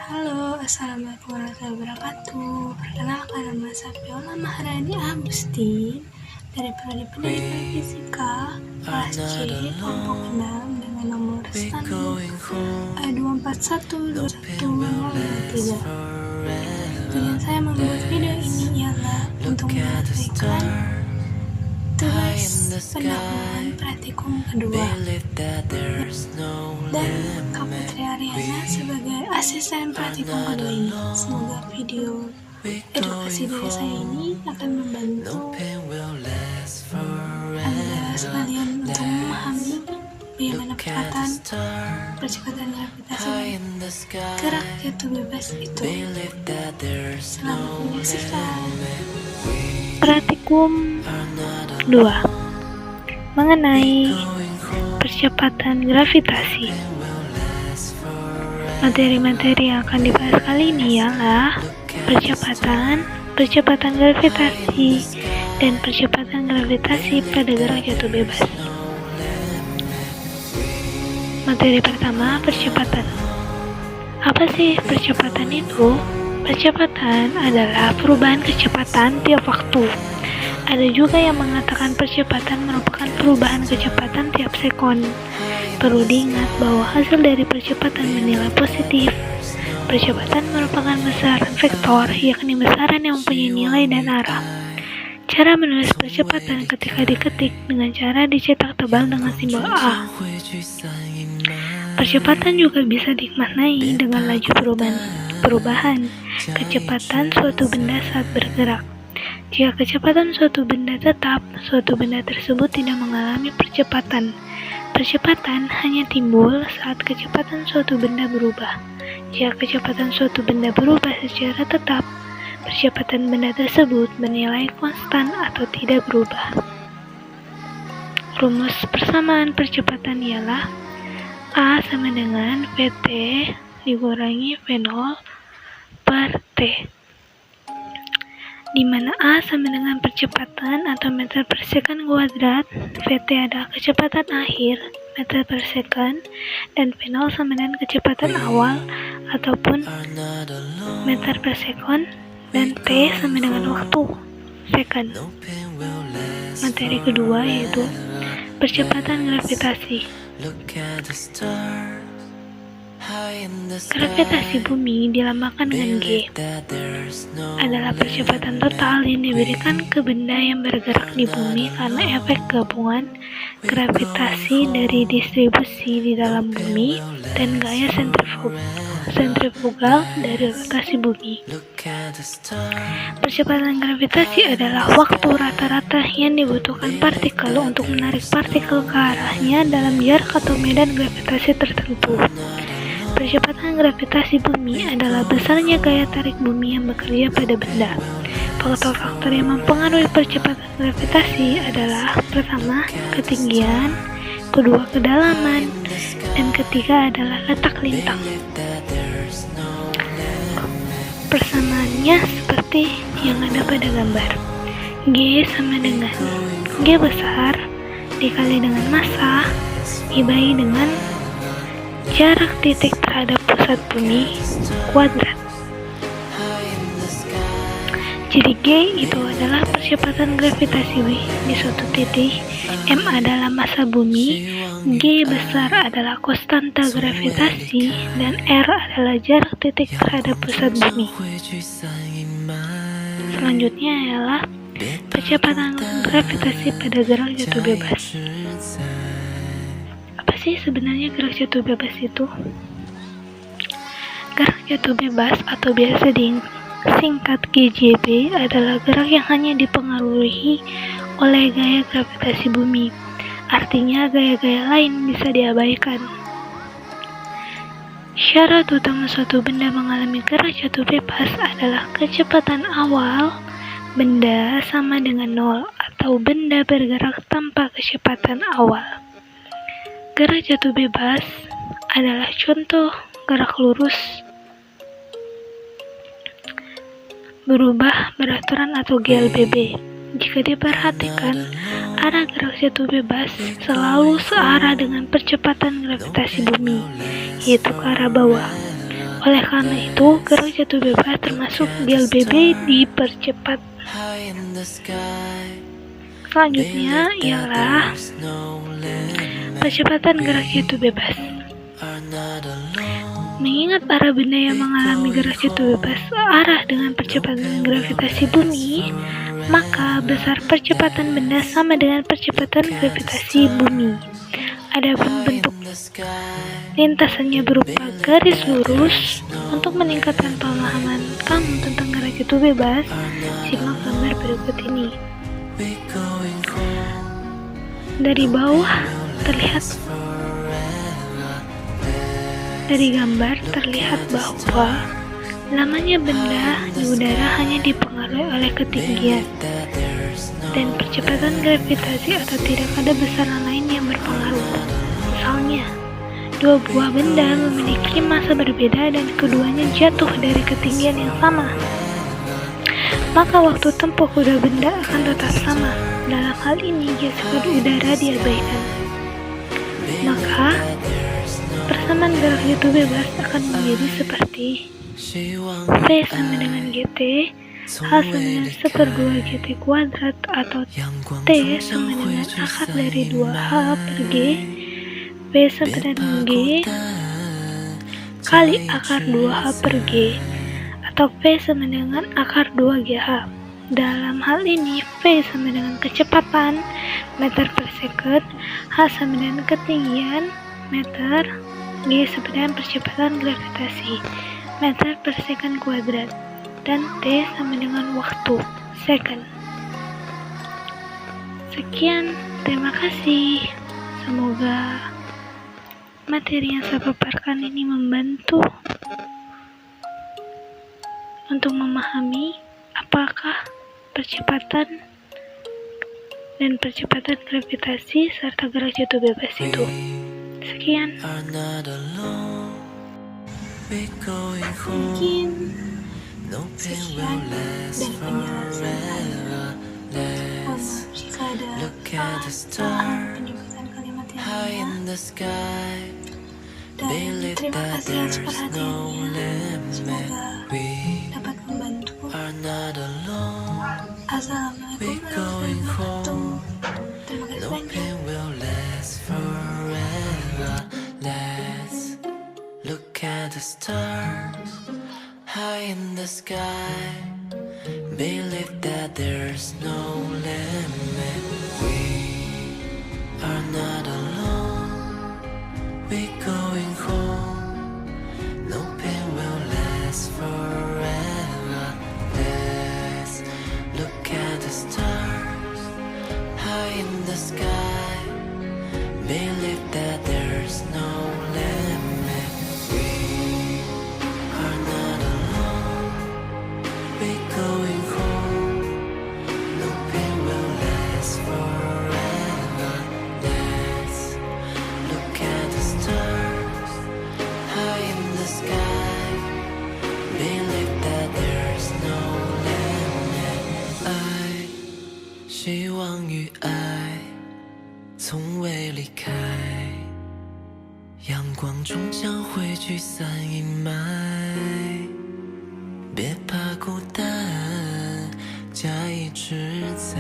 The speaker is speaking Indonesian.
Halo, assalamualaikum warahmatullahi wabarakatuh. Perkenalkan, nama saya Viola Maharani Agustin dari Prodi Pendidikan Fisika kelas C kelompok 6 dengan nomor standar A24121023. Tujuan saya membuat video ini ialah untuk menyampaikan tugas pendahuluan praktikum kedua, dan Kaputri Ariana sebagai asisten praktikum kedua ini. Semoga video edukasi dari saya ini akan membantu Anda sekalian untuk memahami bagaimana percepatan gravitasi gerak jatuh bebas itu. Selamat menyaksikan. Praktikum 2 mengenai percepatan gravitasi. Materi-materi yang akan dibahas kali ini ialah percepatan gravitasi, dan percepatan gravitasi pada gerak jatuh bebas. Materi pertama, percepatan. Apa sih percepatan itu? Percepatan adalah perubahan kecepatan tiap waktu. Ada juga yang mengatakan percepatan merupakan perubahan kecepatan tiap sekon. Perlu diingat bahwa hasil dari percepatan bernilai positif. Percepatan merupakan besaran vektor, yakni besaran yang mempunyai nilai dan arah. Cara menulis percepatan ketika diketik dengan cara dicetak tebal dengan simbol A. Percepatan juga bisa dimaknai dengan laju perubahan kecepatan suatu benda saat bergerak. Jika kecepatan suatu benda tetap, suatu benda tersebut tidak mengalami percepatan. Percepatan hanya timbul saat kecepatan suatu benda berubah. Jika kecepatan suatu benda berubah secara tetap, percepatan benda tersebut bernilai konstan atau tidak berubah. Rumus persamaan percepatan ialah A sama dengan Vt dikurangi V0 per T, di mana A sama dengan percepatan atau meter per second kuadrat, Vt adalah kecepatan akhir meter per second, dan V0 sama dengan kecepatan awal ataupun meter per second, dan T sama dengan waktu second. Materi kedua yaitu percepatan gravitasi. Gravitasi bumi dilambangkan dengan G, adalah percepatan total yang diberikan ke benda yang bergerak di bumi karena efek gabungan gravitasi dari distribusi di dalam bumi dan gaya sentrifugal dari rotasi bumi. Percepatan gravitasi adalah waktu rata-rata yang dibutuhkan partikel untuk menarik partikel ke arahnya dalam jarak atau medan gravitasi tertentu. Percepatan gravitasi bumi adalah besarnya gaya tarik bumi yang bekerja pada benda. Faktor-faktor yang mempengaruhi percepatan gravitasi adalah pertama, ketinggian, kedua, kedalaman, dan ketiga adalah letak lintang. Persamaannya seperti yang ada pada gambar. G sama dengan G besar dikali dengan massa dibagi dengan jarak titik terhadap pusat bumi kuadrat. Jadi G itu adalah percepatan gravitasi di suatu titik, M adalah massa bumi, G besar adalah konstanta gravitasi, dan R adalah jarak titik terhadap pusat bumi. Selanjutnya adalah percepatan gravitasi pada gerak jatuh bebas. Apa sih sebenarnya gerak jatuh bebas itu? Gerak jatuh bebas atau biasa disingkat GJB adalah gerak yang hanya dipengaruhi oleh gaya gravitasi bumi. Artinya gaya-gaya lain bisa diabaikan. Syarat utama suatu benda mengalami gerak jatuh bebas adalah kecepatan awal benda sama dengan 0 atau benda bergerak tanpa kecepatan awal. Gerak jatuh bebas adalah contoh gerak lurus berubah beraturan atau GLBB. Jika diperhatikan, arah gerak jatuh bebas selalu searah dengan percepatan gravitasi bumi, yaitu ke arah bawah. Oleh karena itu, gerak jatuh bebas termasuk GLBB dipercepat. Selanjutnya ialah percepatan gerak jatuh bebas. Mengingat para benda yang mengalami gerak jatuh bebas searah dengan percepatan gravitasi bumi, maka besar percepatan benda sama dengan percepatan gravitasi bumi. Adapun bentuk lintasannya berupa garis lurus. Untuk meningkatkan pemahaman kamu tentang gerak jatuh bebas, simak gambar berikut ini. Dari bawah terlihat Dari gambar terlihat bahwa lamanya benda di udara hanya dipengaruhi oleh ketinggian dan percepatan gravitasi atau tidak ada besaran lain yang berpengaruh. Misalnya, dua buah benda memiliki massa berbeda dan keduanya jatuh dari ketinggian yang sama. Maka waktu tempuh kedua benda akan tetap sama. Dalam hal ini, gesekan udara diabaikan. Maka persamaan gerak jatuh bebas akan menjadi seperti V sama dengan GT, H sama dengan 1/2 GT kuadrat, atau T sama dengan akar dari 2H per G, V sama dengan G kali akar 2H per G, atau V sama dengan akar 2GH. Dalam hal ini, V sama dengan kecepatan meter per second, H sama dengan ketinggian meter, G sama dengan percepatan gravitasi meter per second kuadrat, dan T sama dengan waktu second. Sekian, terima kasih. Semoga materi yang saya paparkan ini membantu untuk memahami apakah percepatan dan percepatan gravitasi serta gerak jatuh bebas itu. Sekian. Mungkin sekian dari penjelasan saya. Maaf jika ada kesalahan penyebutan kalimat yang lainnya. Dan terima kasih atas perhatiannya. Semoga dapat membantu. Assalamualaikum warahmatullahi wabarakatuh. Terima kasih banyak. Look at the stars high in the sky. Believe that there's no limit. We are not alone. We're going home. No pain will last forever. Let's look at the stars high in the sky. Believe that there's no limit.爱，希望与爱从未离开，阳光终将会驱散阴霾。别怕孤单，假意志在。